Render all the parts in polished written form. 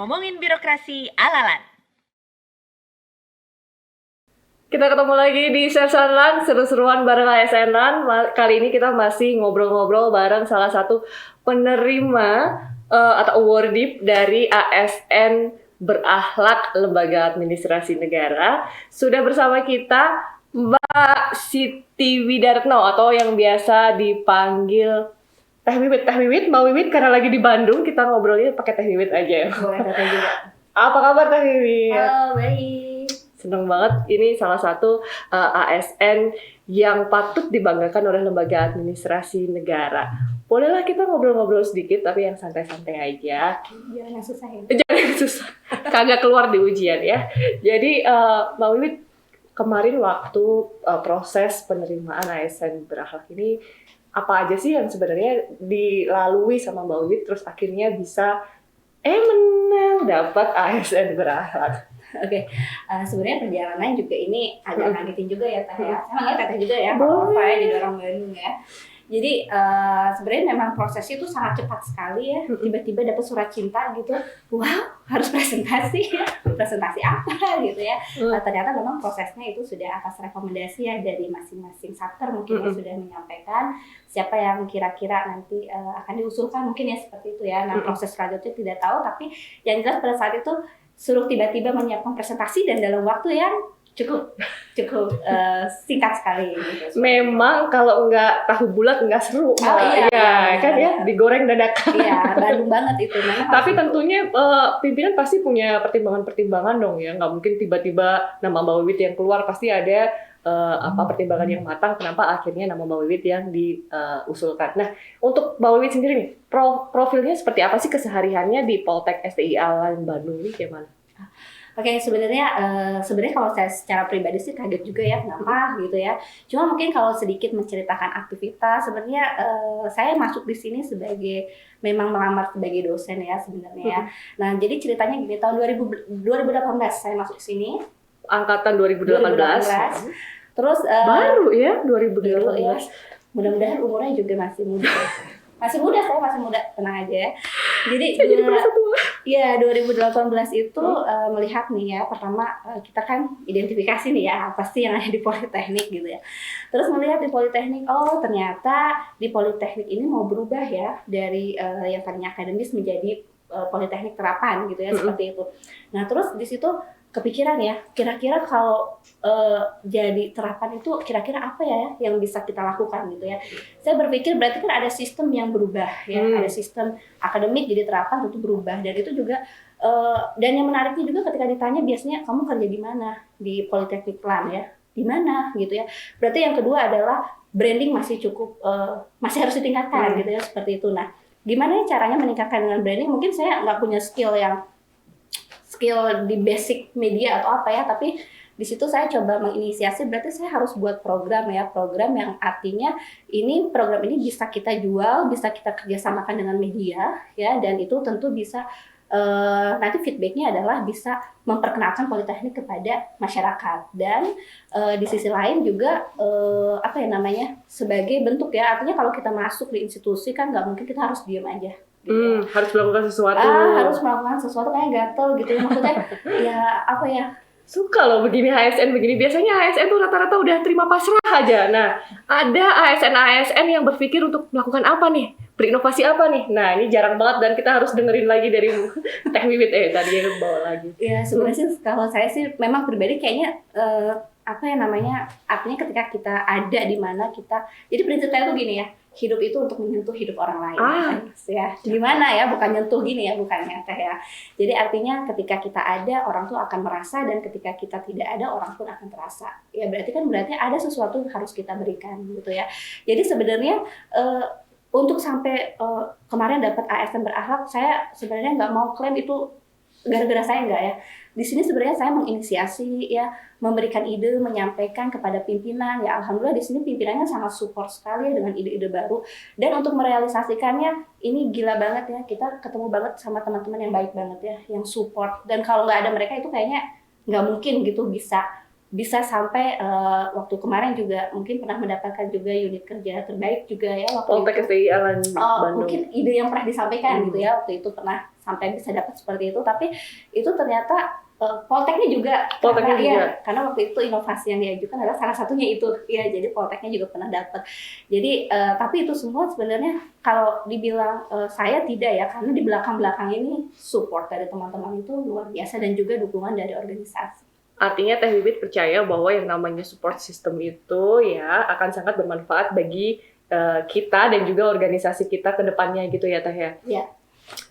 ngomongin birokrasi ala-lan. Kita ketemu lagi di Sersan Lan, seru-seruan bareng ASN Lan. Kali ini kita masih ngobrol-ngobrol bareng salah satu penerima atau awardee dari ASN Berakhlak Lembaga Administrasi Negara. Sudah bersama kita Mbak Siti Widartno atau yang biasa dipanggil Teh Wiwit. Teh Wiwit, Mbak Wiwit karena lagi di Bandung kita ngobrolnya pakai Teh Wiwit aja ya. Boleh Teh juga. Apa kabar Teh Wiwit? Halo, baik. Senang banget, ini salah satu ASN yang patut dibanggakan oleh Lembaga Administrasi Negara. Bolehlah kita ngobrol-ngobrol sedikit, tapi yang santai-santai aja. Jangan yang susah ya. Jangan yang susah, kagak keluar di ujian ya. Jadi Mbak Wiwit, kemarin waktu proses penerimaan ASN Berakhlak ini, apa aja sih yang sebenarnya dilalui sama Mbak Wiwit, terus akhirnya bisa menang dapat ASN Berakhlak? Oke, sebenarnya perjalanannya juga ini agak ngagetin juga ya Teh ya. Saya manggil Teh juga ya, Boleh. apa ya didorong Bandung ya. Jadi sebenarnya memang prosesnya itu sangat cepat sekali ya. Tiba-tiba dapat surat cinta gitu. Wow, harus presentasi ya. Presentasi apa gitu ya. Ternyata memang prosesnya itu sudah atas rekomendasi ya dari masing-masing satker mungkin yang sudah menyampaikan siapa yang kira-kira nanti akan diusulkan mungkin ya seperti itu ya. Nah, proses selanjutnya tidak tahu, tapi yang jelas pada saat itu suruh tiba-tiba menyiapkan presentasi dan dalam waktu yang cukup singkat sekali gitu. Memang kalau nggak tahu bulat nggak seru. Iya, kan ya digoreng dadakan. Iya, Bandung banget itu. Memang Tapi harus tentunya pimpinan pasti punya pertimbangan-pertimbangan dong ya. Nggak mungkin tiba-tiba nama Mbak Wiwit yang keluar, pasti ada pertimbangan yang matang kenapa akhirnya nama Mbak Wiwit yang diusulkan. Nah, untuk Mbak Wiwit sendiri nih, profilnya seperti apa sih kesehariannya di Poltek STI Al-Lan Bandung ini gimana? Oke, sebenarnya kalau saya secara pribadi sih kaget juga ya kenapa gitu ya. Cuma mungkin kalau sedikit menceritakan aktivitas, sebenarnya saya masuk di sini sebagai memang melamar sebagai dosen ya sebenarnya ya. Nah, jadi ceritanya gini, tahun 2018 saya masuk ke sini. Angkatan 2018. Terus Baru ya 2018. ya. Mudah-mudahan umurnya juga masih muda. Masih muda, saya masih muda, tenang aja ya. Jadi ya 2018 itu melihat nih ya, pertama kita kan identifikasi nih ya apa sih yang ada di Politeknik gitu ya. Terus melihat di Politeknik, oh ternyata di Politeknik ini mau berubah ya dari yang tadinya akademis menjadi Politeknik terapan gitu ya, seperti itu. Nah terus di situ kepikiran ya, kira-kira kalau jadi terapan itu kira-kira apa ya yang bisa kita lakukan gitu ya. Saya berpikir berarti kan ada sistem yang berubah ya, ada sistem akademik jadi terapan tentu berubah, dan itu juga dan yang menariknya juga ketika ditanya biasanya kamu kerja di mana di Politeknik Lan ya, di mana gitu ya. Berarti yang kedua adalah branding masih cukup masih harus ditingkatkan gitu ya, seperti itu. Nah, gimana caranya meningkatkan dengan branding? Mungkin saya nggak punya skill di basic media atau apa ya, tapi di situ saya coba menginisiasi, berarti saya harus buat program yang artinya program ini bisa kita jual, bisa kita kerjasamakan dengan media ya, dan itu tentu bisa nanti feedbacknya adalah bisa memperkenalkan Politeknik kepada masyarakat, dan di sisi lain juga sebagai bentuk ya, artinya kalau kita masuk di institusi kan nggak mungkin kita harus diam aja. Gitu. Harus melakukan sesuatu. Harus melakukan sesuatu, kayak gatel gitu ya, maksudnya ya apa ya, suka loh begini ASN begini. Biasanya ASN tuh rata-rata udah terima pasrah aja. Nah, ada ASN yang berpikir untuk melakukan apa nih? Berinovasi apa nih? Nah, ini jarang banget dan kita harus dengerin lagi dari Teh Wiwit tadi yang bawa lagi. Ya sebenarnya sih kalau saya sih memang pribadi kayaknya artinya ketika kita ada di mana kita, jadi prinsip saya tuh gini ya, hidup itu untuk menyentuh hidup orang lain ya. Gimana ya, bukan nyentuh gini ya, bukannya Teh ya. Jadi artinya ketika kita ada, orang tuh akan merasa, dan ketika kita tidak ada, orang pun akan terasa. Ya berarti ada sesuatu yang harus kita berikan gitu ya. Jadi sebenarnya untuk sampai kemarin dapat ASN Berakhlak, saya sebenarnya nggak mau klaim itu gara-gara saya, enggak ya. Di sini sebenarnya saya menginisiasi ya, memberikan ide, menyampaikan kepada pimpinan ya. Alhamdulillah di sini pimpinannya sangat support sekali dengan ide-ide baru, dan untuk merealisasikannya ini gila banget ya, kita ketemu banget sama teman-teman yang baik banget ya, yang support, dan kalau nggak ada mereka itu kayaknya nggak mungkin gitu bisa sampai waktu kemarin juga mungkin pernah mendapatkan juga unit kerja terbaik juga ya waktu Poltek STI Al-Lan Bandung. Mungkin ide yang pernah disampaikan gitu ya, waktu itu pernah sampai bisa dapat seperti itu. Tapi itu ternyata Polteknya juga, karena waktu itu inovasi yang diajukan adalah salah satunya itu, ya. Jadi Polteknya juga pernah dapat. Jadi tapi itu semua sebenarnya kalau dibilang saya tidak ya, karena di belakang ini support dari teman-teman itu luar biasa dan juga dukungan dari organisasi. Artinya Teh Bibit percaya bahwa yang namanya support system itu ya akan sangat bermanfaat bagi kita dan juga organisasi kita ke depannya gitu ya Teh ya. Iya.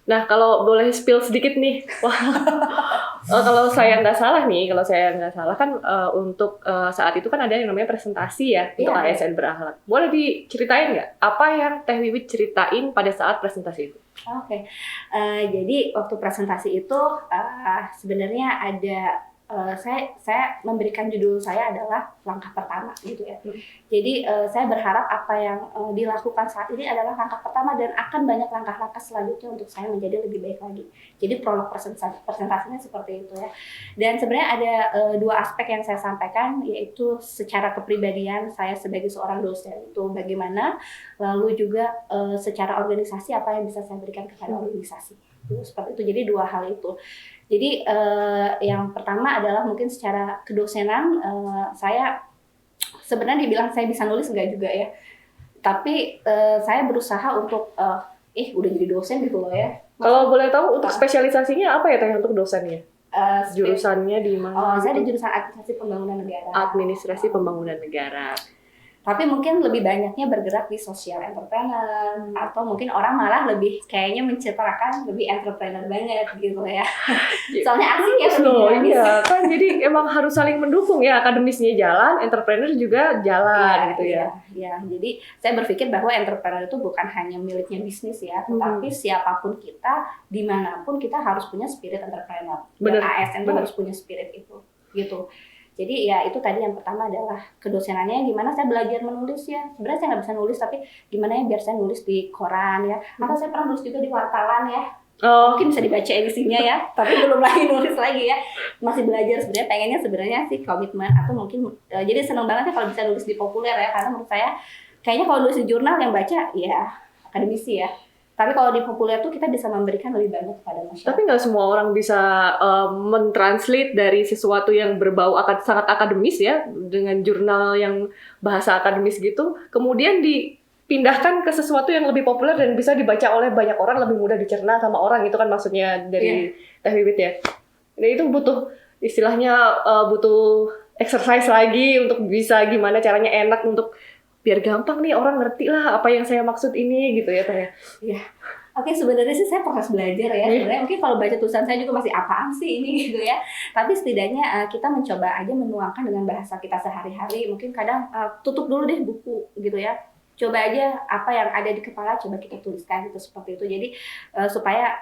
Nah, kalau boleh spill sedikit nih, kalau saya nggak salah kan untuk saat itu kan ada yang namanya presentasi ya untuk ASN berakhlak. Boleh diceritain nggak apa yang Teh Wiwit ceritain pada saat presentasi itu? Oke. Jadi waktu presentasi itu sebenarnya ada saya memberikan judul saya adalah langkah pertama gitu ya. Jadi saya berharap apa yang dilakukan saat ini adalah langkah pertama dan akan banyak langkah-langkah selanjutnya untuk saya menjadi lebih baik lagi. Jadi prolog presentasinya seperti itu ya. Dan sebenarnya ada dua aspek yang saya sampaikan, yaitu secara kepribadian saya sebagai seorang dosen itu bagaimana, lalu juga secara organisasi apa yang bisa saya berikan kepada organisasi. Seperti itu. Jadi dua hal itu. Jadi yang pertama adalah mungkin secara kedosenan, saya sebenarnya dibilang saya bisa nulis enggak juga ya. Tapi saya berusaha untuk udah jadi dosen gitu loh ya. Kalau boleh tahu untuk spesialisasinya apa ya Teh untuk dosennya? Jurusannya di mana? Saya di jurusan Administrasi Pembangunan Negara. Administrasi Pembangunan Negara. Tapi mungkin lebih banyaknya bergerak di social entrepreneur, atau mungkin orang malah lebih kayaknya mencitrakan lebih entrepreneur banget gitu ya. Soalnya asik ya loh, iya kan, jadi emang harus saling mendukung ya, akademisnya jalan, entrepreneur juga jalan gitu ya. Iya, jadi saya berpikir bahwa entrepreneur itu bukan hanya miliknya bisnis ya, tetapi siapapun kita, dimanapun kita harus punya spirit entrepreneur. Dan ASN itu harus punya spirit itu, gitu. Jadi ya itu tadi yang pertama adalah kedosenannya, gimana saya belajar menulis ya. Sebenarnya saya nggak bisa nulis, tapi gimana ya biar saya nulis di koran ya. Atau saya pernah nulis juga di wartawan ya. Mungkin bisa dibaca edisinya ya, tapi belum lagi nulis lagi ya. Masih belajar sebenarnya, sebenarnya sih komitmen atau mungkin jadi senang banget ya kalau bisa nulis di populer ya, karena menurut saya kayaknya kalau nulis di jurnal yang baca ya akademisi ya. Tapi kalau di populer tuh kita bisa memberikan lebih banyak kepada masyarakat. Tapi nggak semua orang bisa mentranslate dari sesuatu yang berbau sangat akademis ya, dengan jurnal yang bahasa akademis gitu, kemudian dipindahkan ke sesuatu yang lebih populer dan bisa dibaca oleh banyak orang, lebih mudah dicerna sama orang, itu kan maksudnya dari Teh Wiwit ya. Nah itu butuh istilahnya butuh exercise lagi untuk bisa gimana caranya enak untuk biar gampang nih orang ngerti lah apa yang saya maksud ini gitu ya Teh. Iya. Oke, sebenarnya sih saya proses belajar ya. Sebenarnya mungkin kalau baca tulisan saya juga masih apaan sih ini gitu ya. Tapi setidaknya kita mencoba aja menuangkan dengan bahasa kita sehari-hari. Mungkin kadang tutup dulu deh buku gitu ya. Coba aja apa yang ada di kepala coba kita tuliskan gitu, seperti itu. Jadi supaya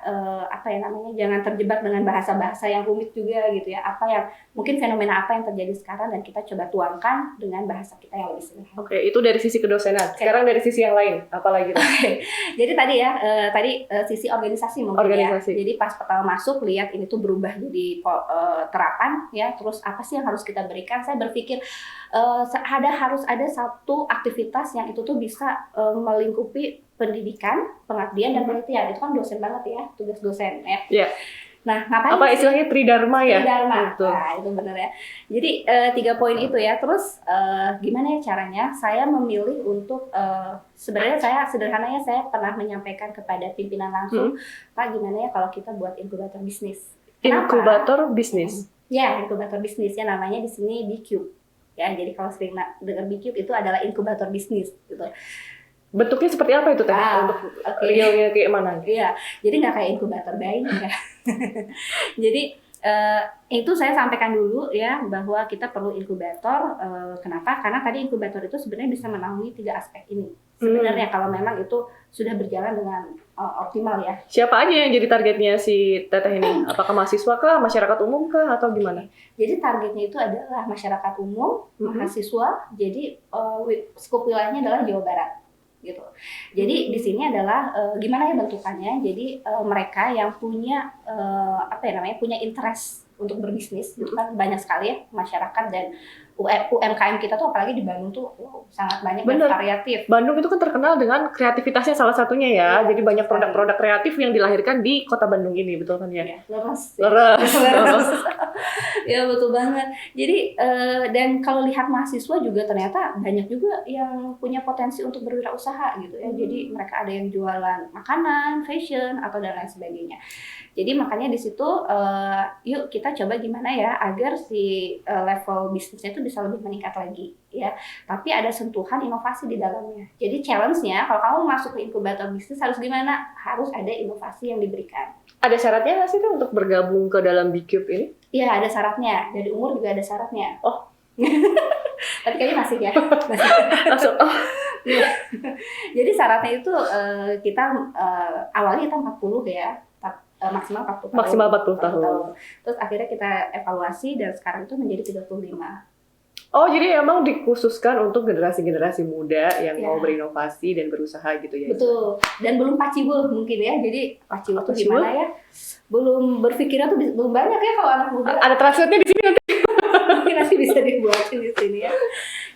jangan terjebak dengan bahasa-bahasa yang rumit juga gitu ya. Apa yang mungkin fenomena apa yang terjadi sekarang dan kita coba tuangkan dengan bahasa kita yang lebih sederhana. Oke, itu dari sisi kedosenan. Sekarang dari sisi yang lain, apa lagi? Jadi tadi ya, sisi organisasi mungkin ya. Jadi pas pertama masuk lihat ini tuh berubah jadi terapan ya. Terus apa sih yang harus kita berikan? Saya berpikir harus ada satu aktivitas yang itu tuh bisa melingkupi pendidikan, pengabdian dan penelitian. Itu kan dosen banget ya, tugas dosen ya. Yeah. Nah, ngapain apa istilahnya tridharma ya? Tridharma. Nah, itu benar ya. Jadi 3 poin itu ya. Terus gimana ya caranya? Saya memilih untuk sebenarnya sederhananya saya pernah menyampaikan kepada pimpinan langsung, Pak, gimana ya kalau kita buat inkubator bisnis? Kenapa? Inkubator bisnis. Ya, inkubator bisnisnya namanya di sini B-Cube. Ya, jadi kalau sering dengar B-Cube itu adalah inkubator bisnis gitu. Bentuknya seperti apa itu Teh? Untuk realnya kayak mana? Iya, jadi nggak kayak inkubator bayi ya. Jadi itu saya sampaikan dulu ya bahwa kita perlu inkubator. Kenapa? Karena tadi inkubator itu sebenarnya bisa menaungi 3 aspek ini. Sebenarnya kalau memang itu sudah berjalan dengan optimal ya. Siapa aja yang jadi targetnya si Teteh ini? Apakah mahasiswa kah, masyarakat umum kah, atau gimana? Jadi targetnya itu adalah masyarakat umum, mahasiswa. Jadi skop wilayahnya adalah Jawa Barat. Gitu. Jadi di sini adalah gimana ya bentukannya. Jadi mereka yang punya punya interest untuk berbisnis, itu kan banyak sekali ya masyarakat dan UMKM kita tuh apalagi di Bandung tuh sangat banyak dan Bener. variatif. Bandung itu kan terkenal dengan kreativitasnya salah satunya ya. Iya, Jadi banyak sekali. produk-produk kreatif yang dilahirkan di kota Bandung ini, betul kan ya? Ya, leres. Leres. Leres. Ya betul banget. Jadi dan kalau lihat mahasiswa juga ternyata banyak juga yang punya potensi untuk berwirausaha gitu ya. Jadi mereka ada yang jualan makanan, fashion atau dan lain sebagainya. Jadi makanya di situ yuk kita coba gimana ya agar si level bisnisnya itu bisa lebih meningkat lagi ya. Tapi ada sentuhan inovasi di dalamnya. Jadi challenge-nya kalau kamu masuk ke inkubator bisnis harus gimana? Harus ada inovasi yang diberikan. Ada syaratnya nggak sih tuh untuk bergabung ke dalam B-Cube ini? Iya, ada syaratnya. Dari umur juga ada syaratnya. Oh. Tapi kayaknya masih ya. Masih. Langsung, oh. Iya. Jadi syaratnya itu kita awalnya kita 40 ya. Maksimal 40 tahun. Maksimal 40 tahun. Terus akhirnya kita evaluasi dan sekarang itu menjadi 35. Oh, jadi emang dikhususkan untuk generasi-generasi muda yang Ya. mau berinovasi dan berusaha gitu ya? Betul. Dan belum pacibul mungkin ya. Jadi pacibul itu Pacibul? gimana ya? Belum berpikirnya tuh belum banyak ya kalau anak muda. Ada translate-nya di sini nanti. Mungkin nanti bisa dibuatin di sini ya.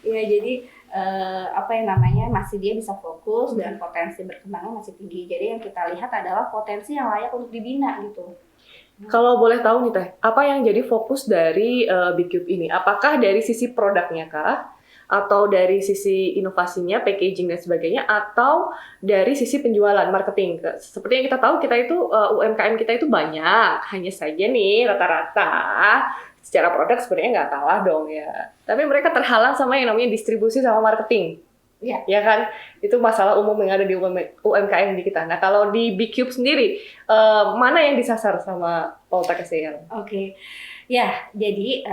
Ya jadi apa yang namanya masih dia bisa fokus dan potensi berkembangnya masih tinggi. Jadi yang kita lihat adalah potensi yang layak untuk dibina gitu. Kalau boleh tahu nih Teh, apa yang jadi fokus dari B-Cube ini? Apakah dari sisi produknya kah? Atau dari sisi inovasinya, packaging dan sebagainya? Atau dari sisi penjualan, marketing? Seperti yang kita tahu, kita itu UMKM kita itu banyak. Hanya saja nih rata-rata secara produk sebenarnya nggak kalah dong ya. Tapi mereka terhalang sama yang namanya distribusi sama marketing. Iya. Ya kan? Itu masalah umum yang ada di UMKM di kita. Nah, kalau di B-Cube sendiri, mana yang disasar sama Poltek SDL? Oke. Ya, jadi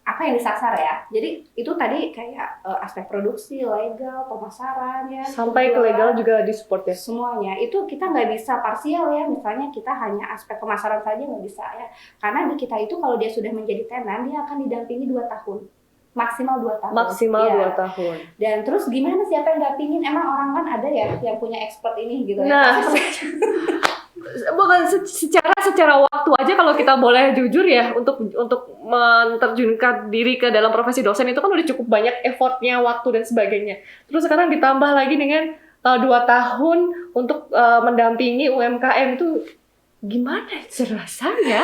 apa yang disasar ya? Jadi itu tadi kayak aspek produksi, legal, pemasaran ya. Sampai ke penjualan. legal juga disupport ya? Semuanya itu kita nggak bisa parsial ya, misalnya kita hanya aspek pemasaran saja nggak bisa ya, karena di kita itu kalau dia sudah menjadi tenan dia akan didampingi 2 tahun maksimal 2 tahun. Maksimal Ya. 2 tahun. Dan terus gimana siapa yang dampingin? Emang orang kan ada ya yang punya expert ini gitu ya. Nah, bukan secara waktu aja kalau kita boleh jujur ya, untuk menerjunkan diri ke dalam profesi dosen itu kan udah cukup banyak effortnya, waktu dan sebagainya. Terus sekarang ditambah lagi dengan 2 tahun untuk mendampingi UMKM itu gimana rasanya?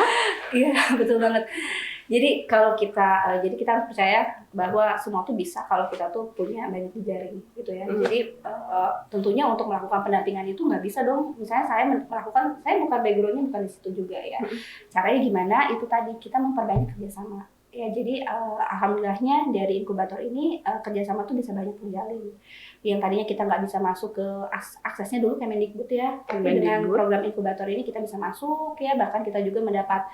Iya, betul banget. Jadi kalau kita harus percaya bahwa semua tuh bisa kalau kita tuh punya banyak jejaring gitu ya. Jadi tentunya untuk melakukan pendampingan itu nggak bisa dong. Misalnya saya bukan backgroundnya bukan di situ juga ya. Caranya gimana? Itu tadi kita memperbanyak kerjasama. Ya jadi alhamdulillahnya dari inkubator ini kerjasama tuh bisa banyak terjalin. Yang tadinya kita nggak bisa masuk ke aksesnya dulu Kemendikbud ya. Tapi dengan program inkubator ini kita bisa masuk ya. Bahkan kita juga mendapat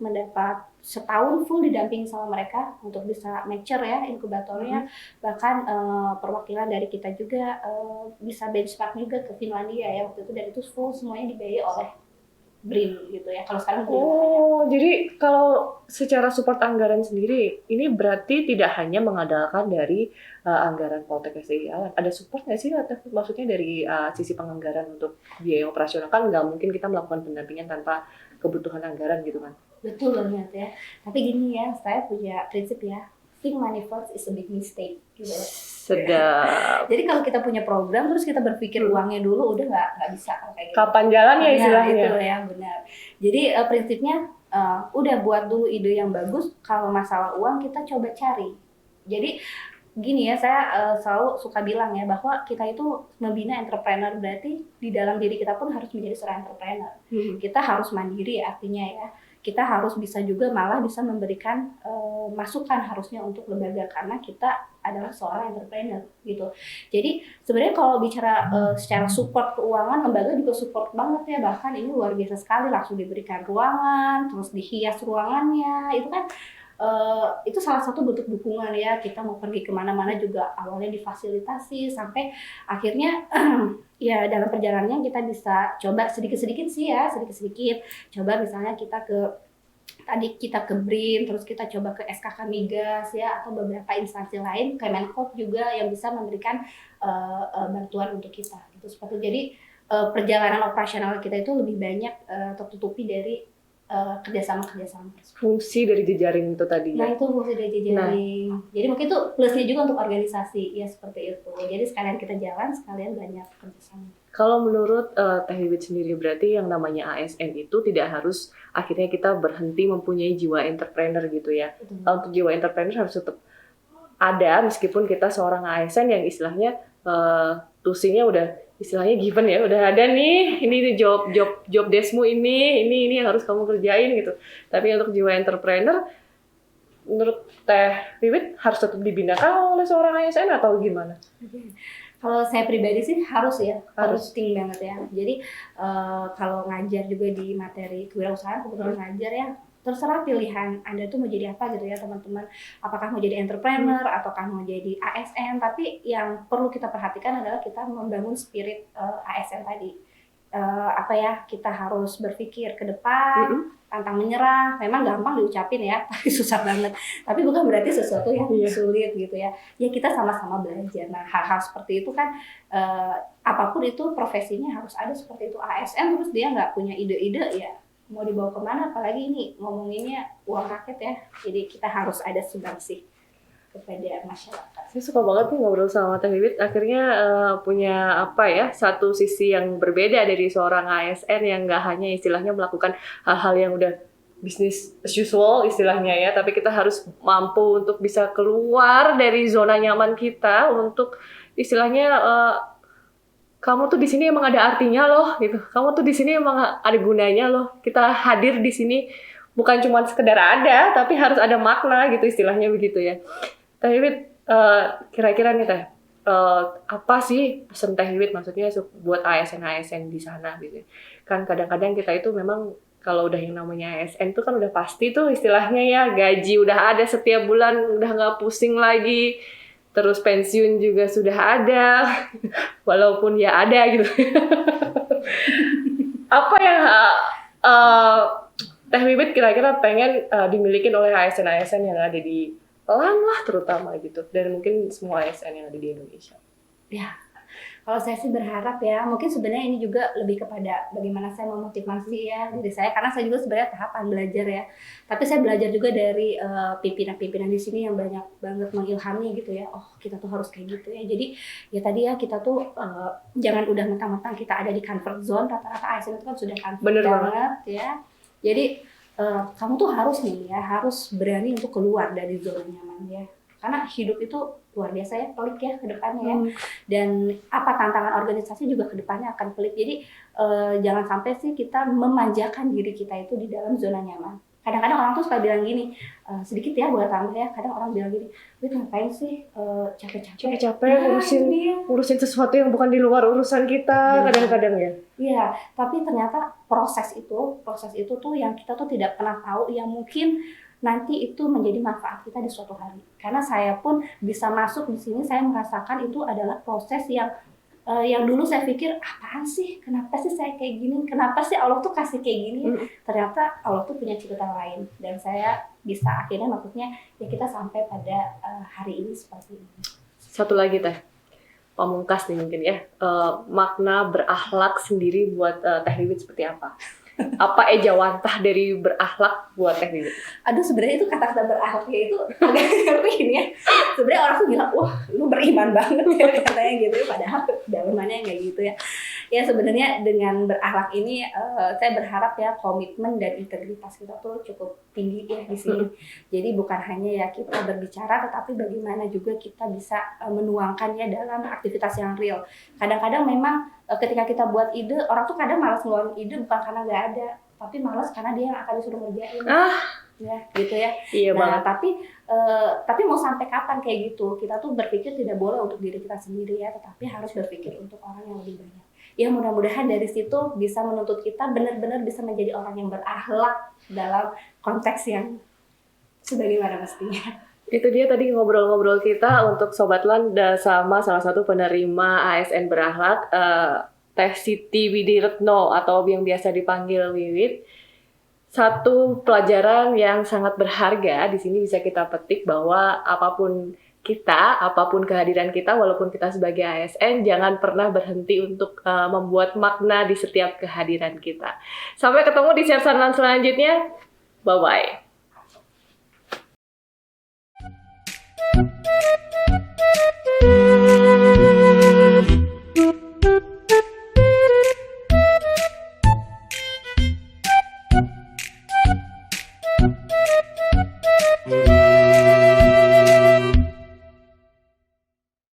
mendapat setahun full didampingi sama mereka untuk bisa mature ya inkubatornya. Bahkan perwakilan dari kita juga bisa benchmark juga ke Finlandia ya waktu itu, dan itu full semuanya dibiayai oleh BRIN gitu ya. Kalau sekarang Jadi kalau secara support anggaran sendiri, ini berarti tidak hanya mengandalkan dari anggaran Poltek SDL. Ada support nggak sih? Maksudnya dari sisi penganggaran untuk biaya operasional, kan nggak mungkin kita melakukan pendampingan tanpa kebutuhan anggaran gitu kan? Betul banget ya. Tapi gini ya, saya punya prinsip ya, think money first is a big mistake gitu. Sedap. Jadi kalau kita punya program terus kita berpikir uangnya dulu, udah nggak bisa kayak gitu. Kapan jalan ya istilahnya? Itu ya benar. Jadi prinsipnya udah buat dulu ide yang bagus. Kalau masalah uang kita coba cari. Jadi gini ya, saya selalu suka bilang ya bahwa kita itu membina entrepreneur, berarti di dalam diri kita pun harus menjadi seorang entrepreneur. Kita harus mandiri artinya ya. Kita harus bisa juga malah bisa memberikan masukan harusnya untuk lembaga karena kita adalah seorang entrepreneur gitu. Jadi sebenarnya kalau bicara secara support keuangan, lembaga juga support banget ya, bahkan ini luar biasa sekali, langsung diberikan ruangan, terus dihias ruangannya, itu kan itu salah satu bentuk dukungan ya. Kita mau pergi kemana-mana juga awalnya difasilitasi sampai akhirnya ya dalam perjalanannya kita bisa coba sedikit-sedikit sih ya, sedikit-sedikit coba misalnya kita ke BRIN, terus kita coba ke SKK Migas ya, atau beberapa instansi lain, Kemenkop juga yang bisa memberikan bantuan untuk kita gitu. Seperti jadi perjalanan operasional kita itu lebih banyak tertutupi dari kerjasama. Fungsi dari jejaring itu tadi Nah ya. itu fungsi dari jejaring. Jadi mungkin itu plusnya juga untuk organisasi ya seperti itu. Jadi sekalian kita jalan, sekalian banyak kerjasama. Kalau menurut Teh Wiwit sendiri berarti yang namanya ASN itu tidak harus akhirnya kita berhenti mempunyai jiwa entrepreneur gitu ya. Betul. Kalau untuk jiwa entrepreneur harus tetap ada meskipun kita seorang ASN yang istilahnya tusinya udah istilahnya given ya, udah ada nih, ini job deskmu ini yang harus kamu kerjain gitu. Tapi untuk jiwa entrepreneur, menurut Teh Wiwit harus tetap dibinakan oleh seorang ASN atau gimana? Kalau saya pribadi sih harus ya, harus penting banget ya. Jadi kalau ngajar juga di materi kewirausahaan, kebetulan ngajar ya, terserah pilihan Anda tuh mau jadi apa gitu ya teman-teman. Apakah mau jadi entrepreneur ataukah mau jadi ASN, tapi yang perlu kita perhatikan adalah kita membangun spirit ASN tadi. Kita harus berpikir ke depan, pantang menyerah. Memang gampang diucapin ya, tapi susah banget. Tapi bukan berarti sesuatu yang sulit gitu ya. Ya kita sama-sama belajar. Nah hal-hal seperti itu kan apapun itu profesinya harus ada seperti itu. ASN terus dia nggak punya ide-ide ya mau dibawa kemana, apalagi ini ngomonginnya uang rakyat ya, jadi kita harus ada sumbangsi kepada masyarakat. Saya suka banget nih ngobrol sama Teh Wiwit, akhirnya punya satu sisi yang berbeda dari seorang ASN yang nggak hanya istilahnya melakukan hal-hal yang udah bisnis as usual istilahnya ya, tapi kita harus mampu untuk bisa keluar dari zona nyaman kita untuk istilahnya kamu tuh di sini emang ada artinya loh gitu. Kamu tuh di sini emang ada gunanya loh. Kita hadir di sini bukan cuma sekedar ada, tapi harus ada makna gitu istilahnya begitu ya. Teh Wiwit, kira-kira nih Teh, apa sih pesan Teh Wiwit maksudnya buat ASN di sana gitu. Kan kadang-kadang kita itu memang kalau udah yang namanya ASN tuh kan udah pasti tuh istilahnya ya, gaji udah ada setiap bulan, udah nggak pusing lagi. Terus pensiun juga sudah ada, walaupun ya ada gitu. Apa yang Teh Wiwit kira-kira pengen dimiliki oleh ASN-ASN yang ada di Elang lah terutama gitu, dan mungkin semua ASN yang ada di Indonesia? Ya, kalau saya sih berharap ya, mungkin sebenarnya ini juga lebih kepada bagaimana saya memotivasi ya diri saya, karena saya juga sebenarnya tahapan belajar ya. Tapi saya belajar juga dari pimpinan-pimpinan di sini yang banyak banget mengilhami gitu ya. Oh, kita tuh harus kayak gitu ya. Jadi ya tadi ya kita tuh jangan udah mentang-mentang kita ada di comfort zone, rata-rata ASN itu kan sudah comfort banget ya. Jadi kamu tuh harus nih ya, harus berani untuk keluar dari zona nyaman ya. Karena hidup itu luar biasa ya, pelik ya ke depannya ya. Dan tantangan organisasi juga ke depannya akan pelik. Jadi jangan sampai sih kita memanjakan diri kita itu di dalam zona nyaman. Kadang-kadang orang tuh suka bilang gini, sedikit ya boleh tambah ya, kadang orang bilang gini, "Wih ngapain sih capek-capek ngurusin sesuatu yang bukan di luar urusan kita," kadang-kadang ya. Iya, tapi ternyata proses itu tuh yang kita tuh tidak pernah tahu, yang mungkin nanti itu menjadi manfaat kita di suatu hari. Karena saya pun bisa masuk di sini, saya merasakan itu adalah proses yang dulu saya pikir apaan sih, kenapa sih saya kayak gini, kenapa sih Allah tuh kasih kayak gini. Ternyata Allah tuh punya cerita lain, dan saya bisa akhirnya maksudnya ya kita sampai pada hari ini seperti ini. Satu lagi Teh, pamungkas nih mungkin ya, makna berakhlak sendiri buat Teh Wiwit seperti apa? Apa ejawantah dari berakhlak buat Teh Wiwit? Aduh, sebenarnya itu kata-kata berakhlaknya itu agak ngerti ini ya. Sebenarnya orang tuh bilang, wah lu beriman banget ya katanya gitu ya. Padahal dalamannya nggak gitu ya. Ya sebenarnya dengan berakhlak ini saya berharap ya komitmen dan integritas kita tuh cukup tinggi ya di sini. Jadi bukan hanya ya kita berbicara, tetapi bagaimana juga kita bisa menuangkannya dalam aktivitas yang real. Kadang-kadang memang ketika kita buat ide, orang tuh kadang malas ngeluarin ide bukan karena nggak ada, tapi malas karena dia yang akan disuruh ngerjain. Ya gitu ya. Iya nah, banget. tapi mau sampai kapan kayak gitu? Kita tuh berpikir tidak boleh untuk diri kita sendiri ya, tetapi harus berpikir untuk orang yang lebih banyak. Ya mudah-mudahan dari situ bisa menuntut kita benar-benar bisa menjadi orang yang berakhlak dalam konteks yang sebagaimana mestinya. Itu dia tadi ngobrol-ngobrol kita untuk Sobat Lan sama salah satu penerima ASN berakhlak, Teh Siti Widiretno atau yang biasa dipanggil Wiwit. Satu pelajaran yang sangat berharga di sini bisa kita petik bahwa apapun kita, apapun kehadiran kita, walaupun kita sebagai ASN, jangan pernah berhenti untuk membuat makna di setiap kehadiran kita. Sampai ketemu di Share Sunland selanjutnya. Bye-bye.